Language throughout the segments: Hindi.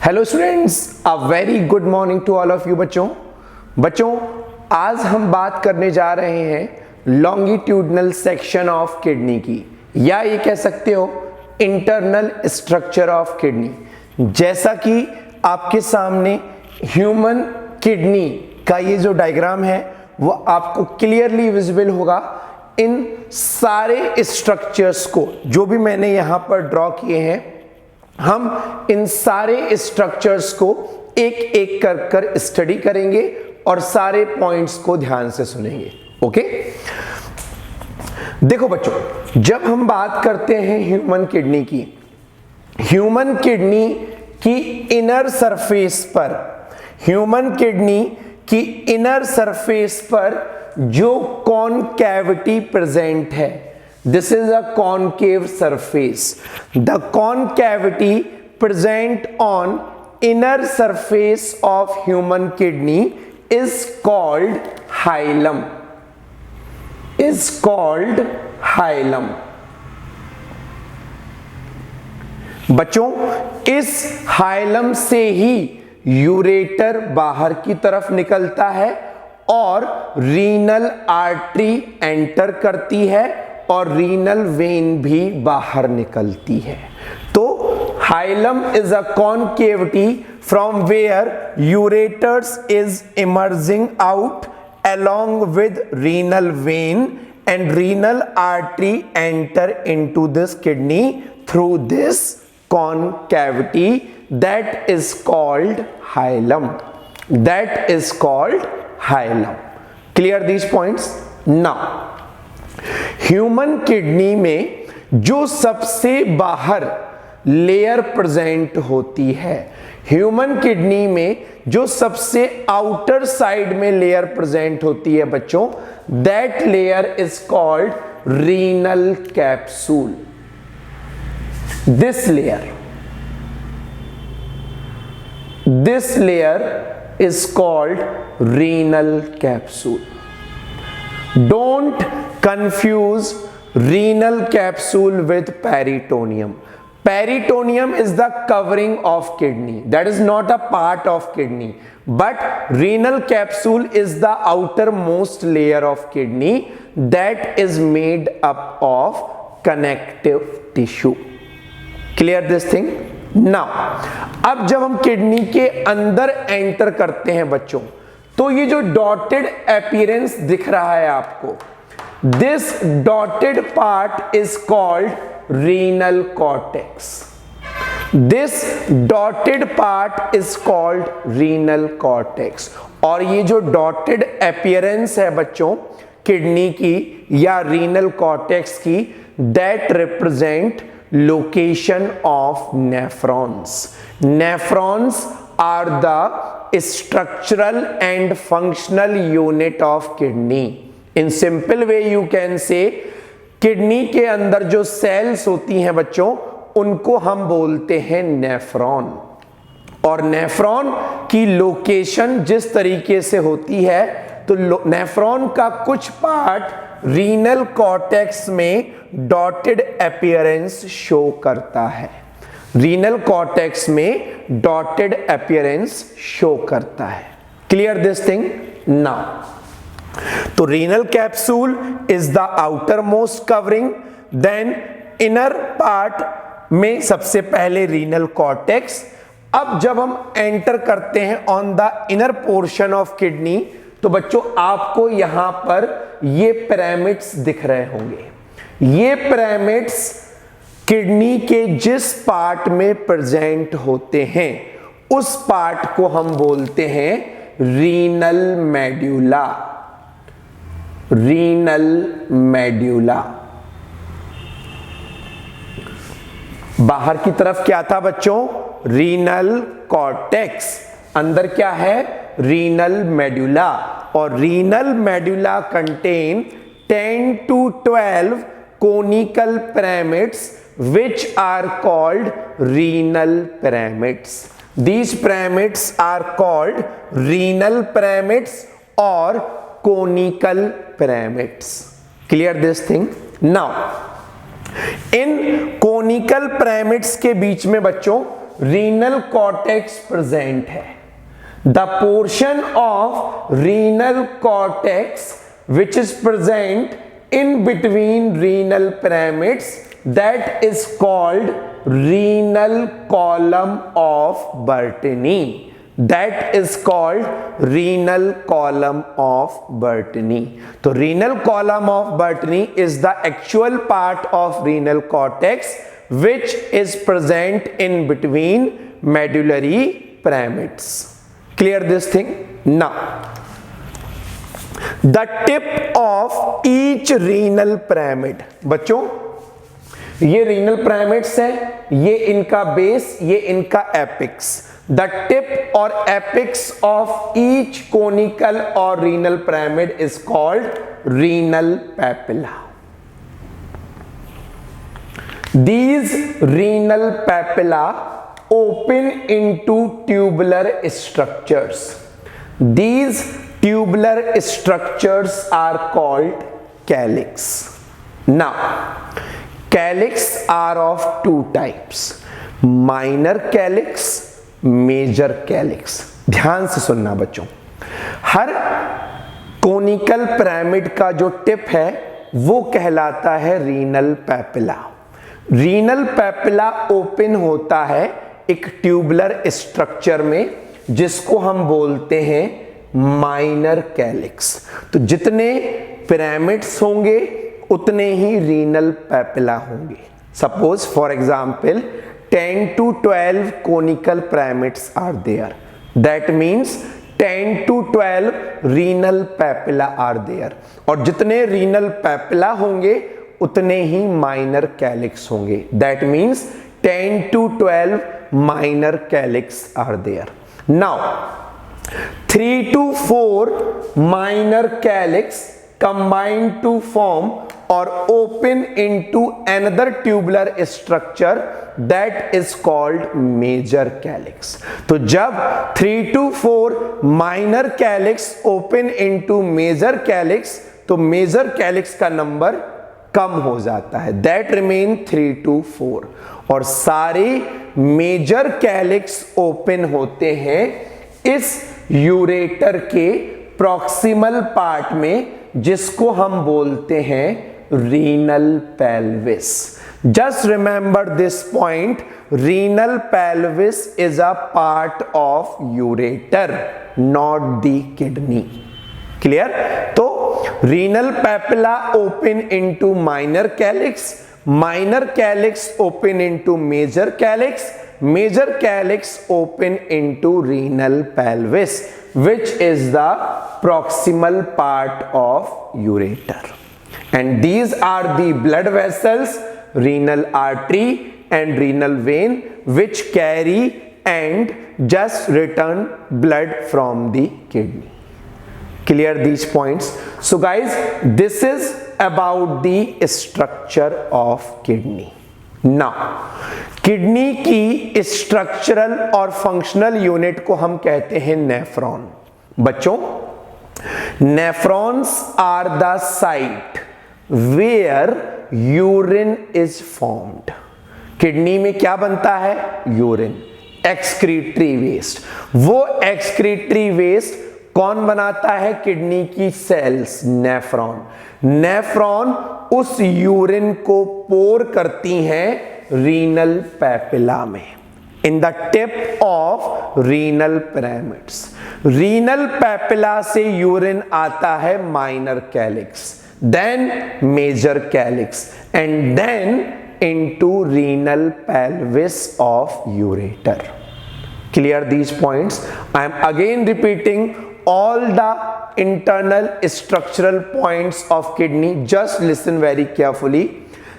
Hello students, a very good morning to all of you. बच्चों आज हम बात करने जा रहे हैं लॉन्गिट्यूडनल सेक्शन ऑफ किडनी की, या ये कह सकते हो इंटरनल स्ट्रक्चर ऑफ किडनी। जैसा कि आपके सामने ह्यूमन किडनी का ये जो डायग्राम है वो आपको क्लियरली विजिबल होगा। इन सारे स्ट्रक्चर्स को जो भी मैंने यहां पर ड्रॉ किए हैं, हम इन सारे स्ट्रक्चर्स को एक एक कर स्टडी करेंगे और सारे पॉइंट्स को ध्यान से सुनेंगे। ओके, देखो बच्चों, जब हम बात करते हैं ह्यूमन किडनी की इनर सरफेस पर, ह्यूमन किडनी की इनर सरफेस पर जो कॉनकैविटी प्रेजेंट है, this is a concave surface. The concavity present on inner surface of human kidney is called hilum. बच्चों, इस हाइलम से ही यूरेटर बाहर की तरफ निकलता है और रीनल आर्टरी एंटर करती है और रीनल वेन भी बाहर निकलती है। तो hilum is a concavity from where ureters is emerging out along with renal vein and renal artery enter into this kidney through this concavity that is called hilum. Clear these points? Now human kidney में जो सबसे बाहर लेयर प्रेजेंट होती है, ह्यूमन किडनी में जो सबसे आउटर साइड में लेयर प्रेजेंट होती है बच्चों, that layer is called renal capsule. This layer is called renal capsule. Don't confuse renal capsule with peritoneum. Peritoneum is the covering of kidney. That is not a part of kidney. But renal capsule is the outermost layer of kidney that is made up of connective tissue. Clear this thing? Now, अब जब हम किडनी के अंदर एंटर करते हैं बच्चों, तो ये जो डॉटेड अपीयरेंस दिख रहा है आपको, this dotted part is called renal cortex. और ये जो डॉटेड अपीयरेंस है बच्चों किडनी की या रीनल कॉर्टेक्स की, that represent location of nephrons are the structural and functional unit of kidney. In simple way you can say, kidney के अंदर जो सेल्स होती हैं बच्चों, उनको हम बोलते हैं नेफ्रॉन। और नेफ्रॉन की लोकेशन जिस तरीके से होती है, तो नेफ्रॉन का कुछ पार्ट रीनल कॉर्टेक्स में डॉटेड अपीयरेंस शो करता है। रीनल कॉर्टेक्स में डॉटेड अपीयरेंस शो करता है। Clear this thing? नाउ तो renal capsule is the outermost covering, then inner part में सबसे पहले रीनल कॉर्टेक्स। अब जब हम एंटर करते हैं on the inner portion of kidney, तो बच्चों आपको यहां पर ये पिरामिड्स दिख रहे होंगे। ये पिरामिड्स किडनी के जिस पार्ट में प्रेजेंट होते हैं, उस पार्ट को हम बोलते हैं रीनल मेड्यूला। बाहर की तरफ क्या था बच्चों? Renal cortex. अंदर क्या है? Renal medulla. और renal medulla contain 10 to 12 conical pyramids which are called renal pyramids. These pyramids are called renal pyramids or conical pyramids. Clear this thing? Now, in conical pyramids के बीच में बच्चों रीनल कॉर्टेक्स प्रेजेंट है, the portion of renal cortex which is present in between renal pyramids, that is called renal column of Bertini. That is called renal column of Bertini. So renal column of Bertini is the actual part of renal cortex which is present in between medullary pyramids. Clear this thing? Now the tip of each renal pyramid, बच्चों ये renal pyramids है, ये इनका बेस, ये इनका epics. The tip or apex of each conical or renal pyramid is called renal papilla. These renal papilla open into tubular structures. These tubular structures are called calyx. Now, calyx are of two types, minor calyx, major calyx. ध्यान से सुनना बच्चों, हर कोनिकल पिरामिड का जो टिप है वो कहलाता है renal papilla. Renal papilla open होता है एक ट्यूबुलर स्ट्रक्चर में जिसको हम बोलते हैं माइनर कैलिक्स. तो जितने पिरामिड्स होंगे उतने ही रीनल पैपिला होंगे. Suppose for example 10 to 12 conical pyramids are there. That means 10 to 12 renal papilla are there. और जितने renal papilla होंगे उतने ही minor calyx होंगे. That means 10 to 12 minor calyx are there. Now 3 to 4 minor calyx combine to form or open into another tubular structure that is called major calyx. तो जब 3 to 4 minor calyx open into major calyx तो major calyx का नंबर कम हो जाता है, that remain 3 to 4. और सारे major calyx open होते हैं इस यूरेटर के प्रॉक्सिमल पार्ट में जिसको हम बोलते हैं renal pelvis. Just remember this point, renal pelvis is a part of ureter, not the kidney. Clear? तो renal papilla open into minor calyx, minor calyx open into major calyx, major calyx open into renal pelvis, which is the proximal part of ureter. And these are the blood vessels, renal artery and renal vein, which carry and just return blood from the kidney. Clear these points? So guys, this is about the structure of kidney. Now, kidney की structural और functional unit को हम कहते हैं नेफ्रॉन. बच्चों, nephrons are the site where urine is formed. Kidney में क्या बनता है? Urine, excretory waste. वो एक्सक्रीटरी वेस्ट कौन बनाता है? किडनी की सेल्स, नेफ्रॉन. नेफ्रॉन उस यूरिन को पोर करती हैं रीनल पैपिला में, in the tip of renal pyramids. Renal papilla से यूरिन आता है minor calyx, then major calyx and then into renal pelvis of ureter. Clear these points? I am again repeating all the internal structural points of kidney. Just listen very carefully.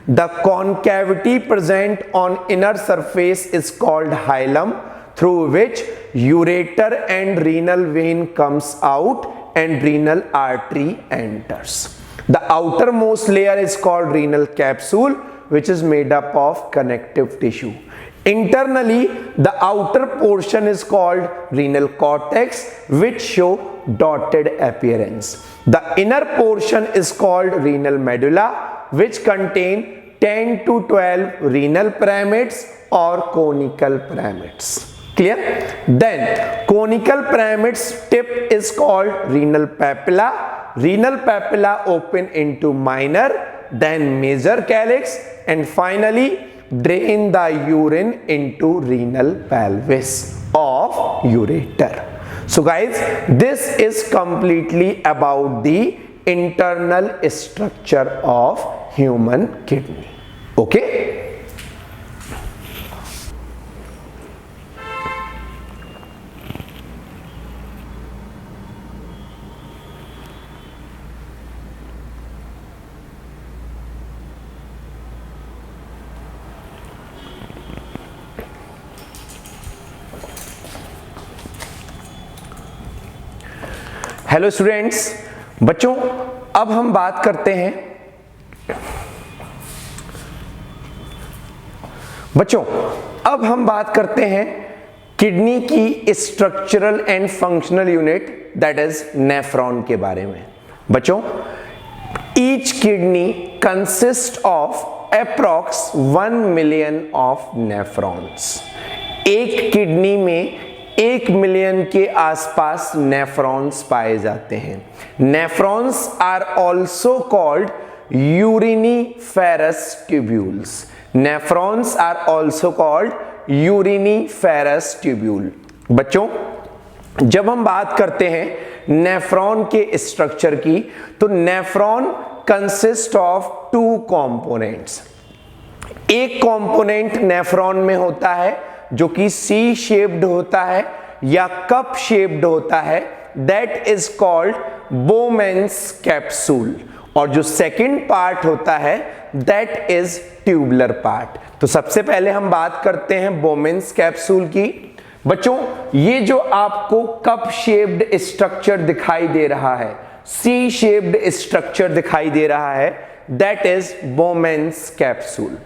The concavity present on inner surface is called hilum, through which ureter and renal vein comes out and renal artery enters. The outermost layer is called renal capsule, which is made up of connective tissue. Internally, the outer portion is called renal cortex, which show dotted appearance. The inner portion is called renal medulla, which contain 10 to 12 renal pyramids or conical pyramids. Clear? Then conical pyramids tip is called renal papilla. Renal papilla open into minor, then major calyx, and finally drain the urine into renal pelvis of ureter. So guys, this is completely about the internal structure of human kidney. Okay? Hello students, बच्चों अब हम बात करते हैं किडनी की structural and functional unit that is nephron के बारे में। बच्चों, each kidney consist of approx 1 million of nephrons. एक किडनी में 1 मिलियन के आसपास नेफ्रॉन्स पाए जाते हैं। Nephrons are also called uriniferous tubules. Nephrons are also called uriniferous tubule. बच्चों, जब हम बात करते हैं नेफ्रॉन के स्ट्रक्चर की, तो नेफ्रॉन कंसिस्ट ऑफ 2 कंपोनेंट्स। एक कंपोनेंट नेफ्रॉन में होता है जो कि सी शेप्ड होता है या कप शेप्ड होता है, that is called Bowman's capsule. और जो सेकंड पार्ट होता है दैट इज ट्यूबुलर पार्ट। तो सबसे पहले हम बात करते हैं बोमेन्स कैप्सूल की। बच्चों, ये जो आपको कप शेप्ड स्ट्रक्चर दिखाई दे रहा है, सी शेप्ड स्ट्रक्चर दिखाई दे रहा है, that is Bowman's capsule.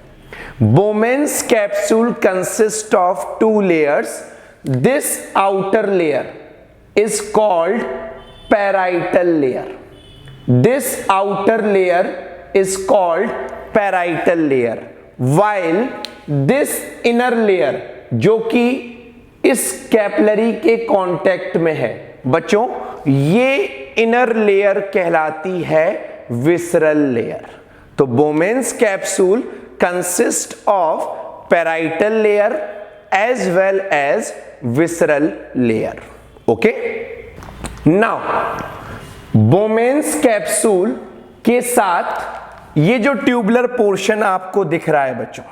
Bowman's capsule consists of 2 layers. This outer layer is called parietal layer. This outer layer is called parietal layer. While this inner layer, जो कि इस कैपिलरी के कांटेक्ट में है, बच्चों ये इनर लेयर कहलाती है विसरल लेयर। तो Bowman's capsule consist of parietal layer as well as visceral layer. Okay? Now, Bowman's capsule के साथ ये जो ट्यूबुलर पोर्शन आपको दिख रहा है बच्चों,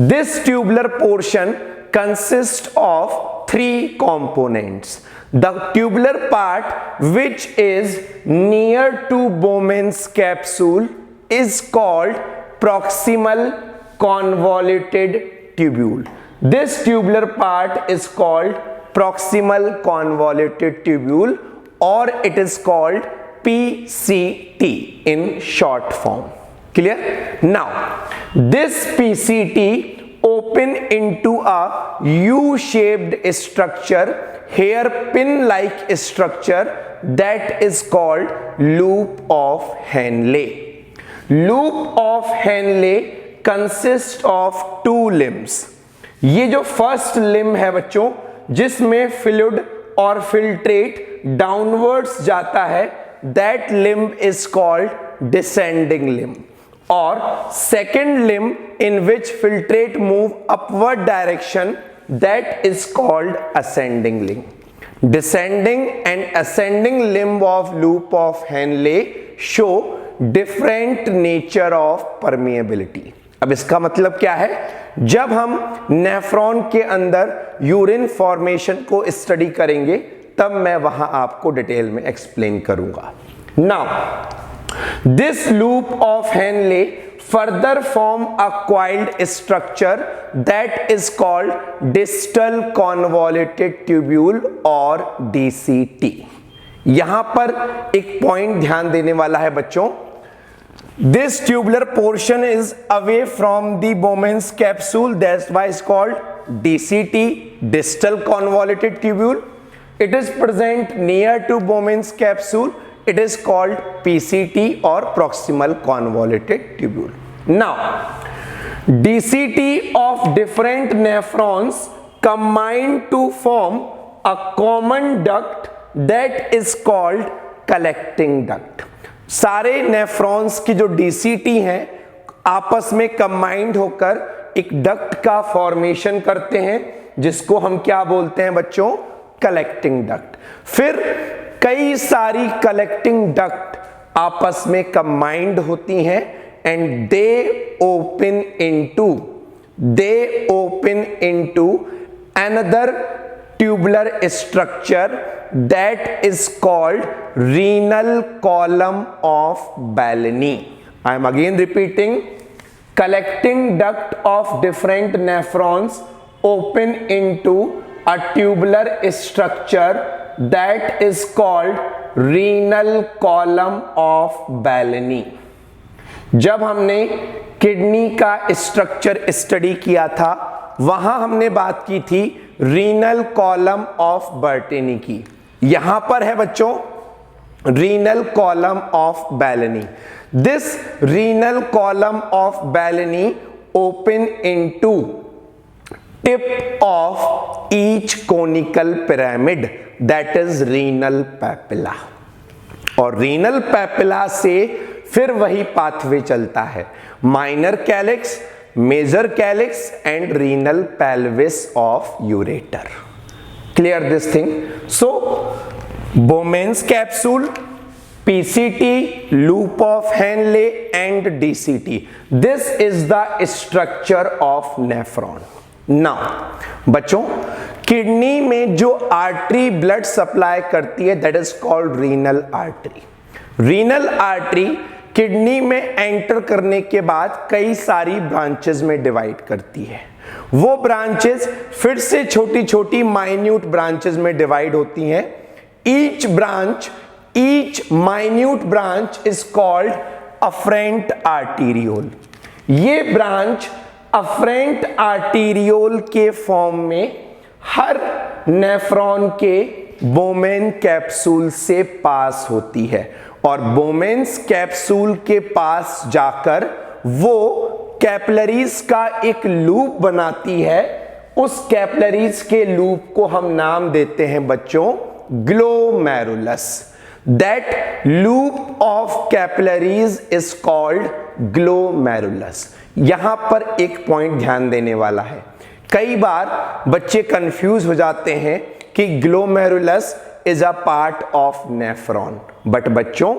this tubular portion consists of 3 components. The tubular part which is near to Bowman's capsule is called proximal convoluted tubule. This tubular part is called proximal convoluted tubule, or it is called PCT in short form. Clear? Now, this PCT open into a U-shaped structure, hairpin-like structure, that is called loop of Henle. Loop of Henle consists of 2 limbs. ये जो फर्स्ट लिम्ब है बच्चों, जिसमें फ्लूइड और फिल्ट्रेट डाउनवर्ड्स जाता है, that limb is called descending limb. और second limb in which filtrate move upward direction, that is called ascending limb. Descending and ascending limb of loop of Henle show different nature of permeability. अब इसका मतलब क्या है? जब हम नेफ्रॉन के अंदर यूरिन फॉर्मेशन को स्टडी करेंगे तब मैं वहां आपको डिटेल में एक्सप्लेन करूंगा। Now this loop of Henle further form a coiled structure that is called distal convoluted tubule or DCT। यहां पर एक पॉइंट ध्यान देने वाला है बच्चों, this tubular portion is away from the Bowman's capsule, that's why it's called DCT, distal convoluted tubule. It is present near to Bowman's capsule, it is called PCT or proximal convoluted tubule. Now DCT of different nephrons combine to form a common duct that is called collecting duct. सारे नेफ्रॉन्स की जो डीसीटी हैं आपस में कंबाइंड होकर एक डक्ट का फॉर्मेशन करते हैं, जिसको हम क्या बोलते हैं बच्चों? Collecting duct. फिर कई सारी कलेक्टिंग डक्ट आपस में कंबाइंड होती हैं and they open into another tubular structure that is called renal column of Bellini. I am again repeating, collecting duct of different nephrons open into a tubular structure that is called renal column of Bellini। जब हमने किडनी का स्ट्रक्चर स्टडी किया था वहां हमने बात की थी रीनल कॉलम ऑफ बर्टेनी की। यहां पर है बच्चों renal column of Bellini। This renal column of Bellini open into tip of each conical pyramid that is renal papilla। और renal papilla से फिर वही पाथवे चलता है, minor calyx, major calyx and renal pelvis of ureter। Clear this thing? So Bowman's capsule, PCT, loop of Henle and DCT. This is the structure of nephron। Now बच्चों किडनी में जो आर्टरी ब्लड सप्लाई करती है that is called renal artery। Renal artery kidney में एंटर करने के बाद कई सारी ब्रांचेस में डिवाइड करती है। वो ब्रांचेस फिर से छोटी छोटी माइन्यूट ब्रांचेस में डिवाइड होती हैं। Each minute branch is called afferent arteriole। ये ब्रांच afferent arteriole के फॉर्म में हर नेफ्रॉन के बोमेन कैप्सूल से पास होती है और बोमेन्स कैप्सूल के पास जाकर वो कैपिलरीज का एक लूप बनाती है। उस कैपिलरीज के लूप को हम नाम देते हैं बच्चों glomerulus। That loop of capillaries is called glomerulus। यहां पर एक पॉइंट ध्यान देने वाला है, कई बार बच्चे कंफ्यूज हो जाते हैं कि glomerulus is a part of nephron, but बच्चों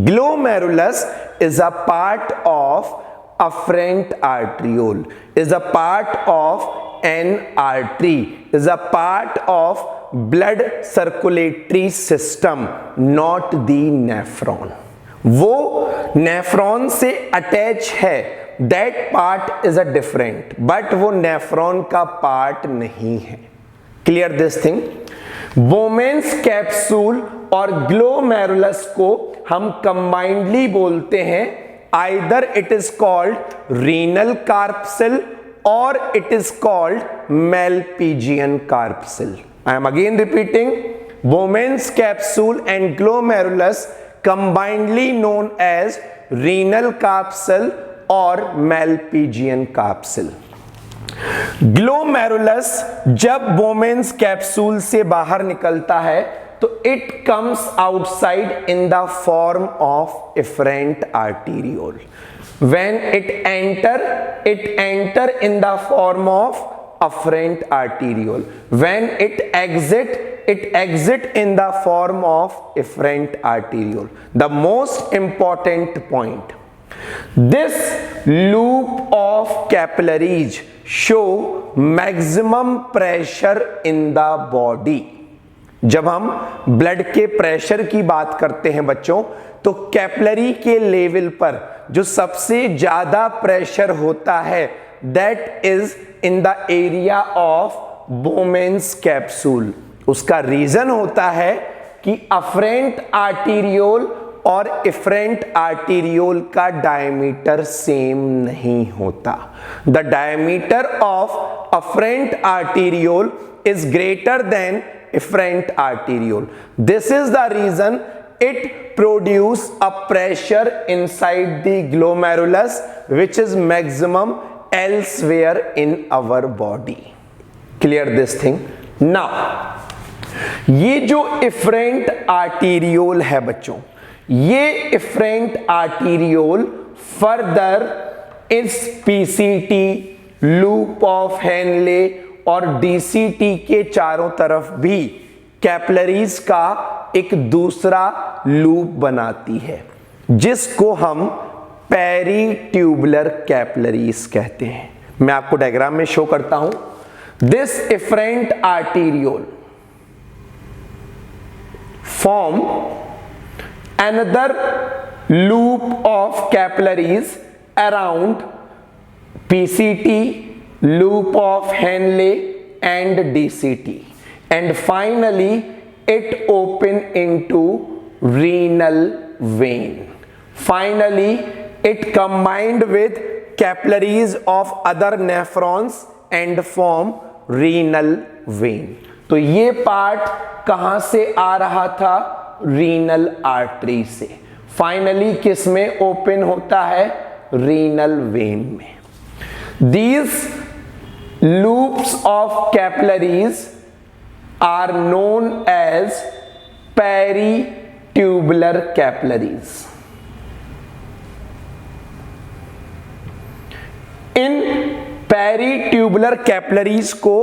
glomerulus is a part of afferent arteriole, is a part of an artery, is a part of blood circulatory system, not the nephron. वो नेफ्रॉन से अटैच है, that part is a different, but वो नेफ्रॉन का पार्ट नहीं है। Clear this thing? Bowman's capsule और ग्लोमेरुलस को हम कंबाइंडली बोलते हैं, either it is called renal corpuscle और it is called Malpighian corpuscle. I am again repeating, Bowman's capsule and glomerulus combinedly known as renal capsule or Malpighian capsule। Glomerulus जब Bowman's capsule से बाहर निकलता है तो it comes outside in the form of efferent arteriole। When it enter in the form of afferent arteriole। When it exit in the form of efferent arteriole। The most important point, this loop of capillaries show maximum pressure in the body। जब हम ब्लड के प्रेशर की बात करते हैं बच्चों, तो कैपिलरी के लेवल पर जो सबसे ज्यादा प्रेशर होता है that is in the area of Bowman's capsule. उसका रीजन होता है कि अफरेंट आर्टीरियोल और इफरेंट आर्टीरियोल का डायमीटर सेम नहीं होता। The diameter of afferent arteriole is greater than efferent arteriole। This is the reason it produce a pressure inside the glomerulus which is maximum elsewhere in our body. Clear this thing? Now ये जो इफरेंट आर्टीरियोल है बच्चों, ये इफरेंट आर्टीरियोल फर्दर इस पीसीटी, लूप ऑफ हेनले और डीसीटी के चारों तरफ भी कैपिलरीज का एक दूसरा लूप बनाती है जिसको हम पेरीट्यूबुलर कैपिलरीज कहते हैं। मैं आपको डायग्राम में शो करता हूं। This efferent arteriole form another loop of capillaries around PCT, loop of Henle and DCT, and finally it open into renal vein. Finally it combined with capillaries of other nephrons and form renal vein. तो ये पार्ट कहां से आ रहा था? रीनल आर्टरी से। फाइनली किस में ओपन होता है? रीनल वेन में। These loops of capillaries are known as peritubular capillaries. In peritubular capillaries को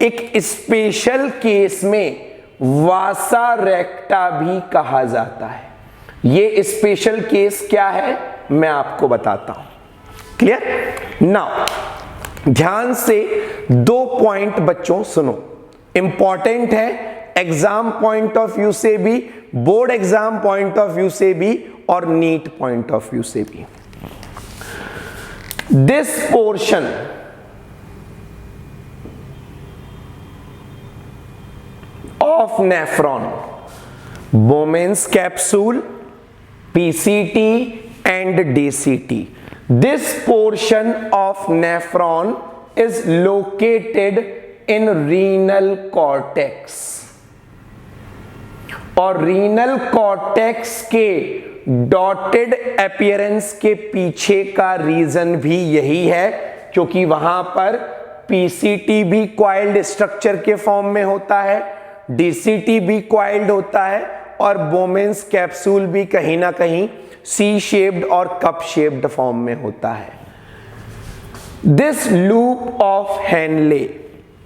एक स्पेशल केस में वासा रेक्टा भी कहा जाता है। ये स्पेशल केस क्या है मैं आपको बताता हूं। क्लियर? नाउ ध्यान से 2 पॉइंट बच्चों सुनो, इंपॉर्टेंट है एग्जाम पॉइंट ऑफ व्यू से भी, board exam point of view से भी और नीट पॉइंट ऑफ व्यू से भी। This portion of nephron, Bowman's capsule, PCT and DCT. This portion of nephron is located in renal cortex और renal cortex के डॉटेड अपीयरेंस के पीछे का रीजन भी यही है क्योंकि वहां पर PCT भी कॉइल्ड स्ट्रक्चर के फॉर्म में होता है, डीसीटी भी कॉइल्ड होता है और बोमेन्स कैप्सूल भी कहीं ना कहीं सी शेप्ड और कप शेप्ड फॉर्म में होता है। This loop of Henle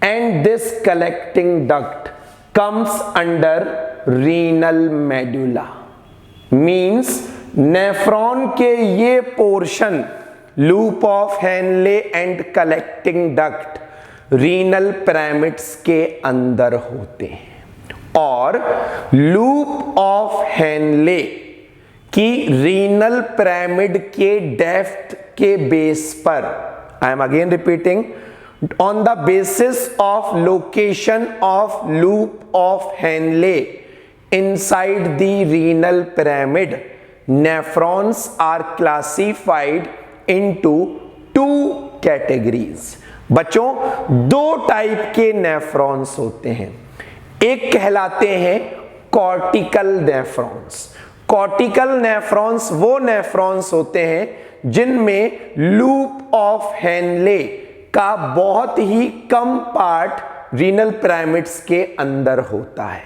and this collecting duct comes under renal medulla. Means nephron के ये portion loop of Henle and collecting duct renal pyramids के अंदर होते हैं और लूप ऑफ हेनले की रीनल पिरामिड के डेप्थ के बेस पर, आई am again repeating, on the basis of location of loop of Henle inside the renal pyramid, nephrons are classified into 2 categories। बच्चों 2 टाइप के नेफ्रॉन्स होते हैं, एक कहलाते हैं कॉर्टिकल नेफ्रॉन्स। कॉर्टिकल नेफ्रॉन्स वो नेफ्रॉन्स होते हैं जिनमें लूप ऑफ हेनले का बहुत ही कम पार्ट रीनल पिरामिड्स के अंदर होता है,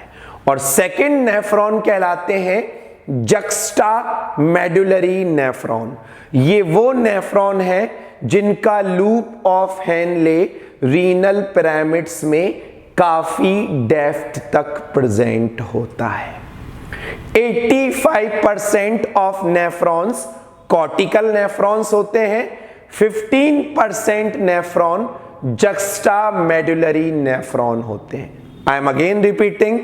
और सेकंड नेफ्रॉन कहलाते हैं जक्स्टा मेडुलरी नेफ्रॉन। ये वो नेफ्रॉन है जिनका loop of Henle renal pyramids में काफी डेप्थ तक प्रेजेंट होता है। 85% ऑफ नेफ्रॉन्स कॉर्टिकल नेफ्रॉन्स होते हैं, 15% नेफ्रॉन जक्स्टा मेडुलरी नेफ्रॉन होते हैं। आई am again repeating,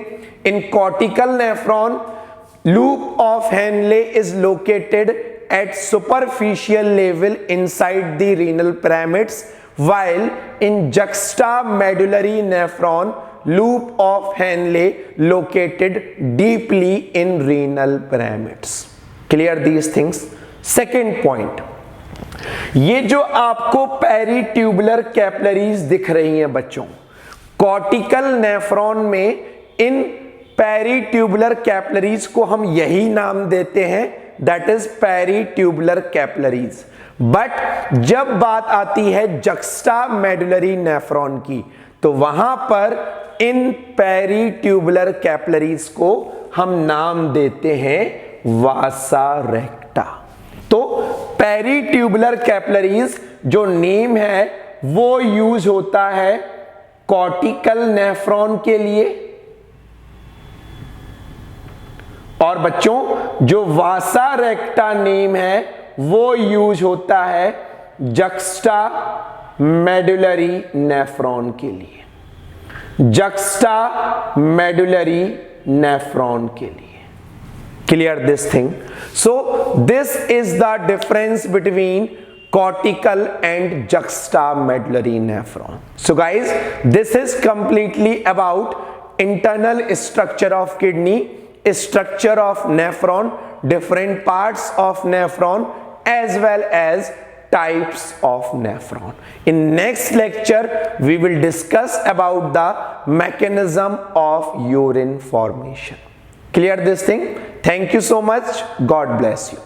in cortical nephron loop of Henle is located at superficial level inside the renal pyramids, while in juxtamedullary nephron loop of Henle located deeply in renal pyramids। Clear these things? Second point, ये जो आपको पेरीट्यूबुलर कैपिलरीज दिख रही हैं बच्चों, कॉर्टिकल नेफ्रॉन में इन पेरीट्यूबुलर कैपिलरीज को हम यही नाम देते हैं, that is peritubular capillaries. But जब बात आती है जक्स्टामेडुलरी नेफ्रॉन की, तो वहां पर इन पेरीट्यूबुलर कैपिलरीज को हम नाम देते हैं वासा रेक्टा। तो पेरीट्यूबुलर कैपिलरीज जो नेम है वो यूज होता है कॉर्टिकल नेफ्रॉन के लिए, और बच्चों जो वासा रेक्टा नेम है वो यूज होता है जक्स्टा मेडुलरी नेफ्रॉन के लिए, जक्स्टा मेडुलरी नेफ्रॉन के लिए। Clear this thing? So this is the difference between cortical and juxtamedullary nephron. So guys, this is completely about internal structure of kidney, structure of nephron, different parts of nephron, as well as types of nephron. In next lecture we will discuss about the mechanism of urine formation. Clear this thing? Thank you so much. God bless you.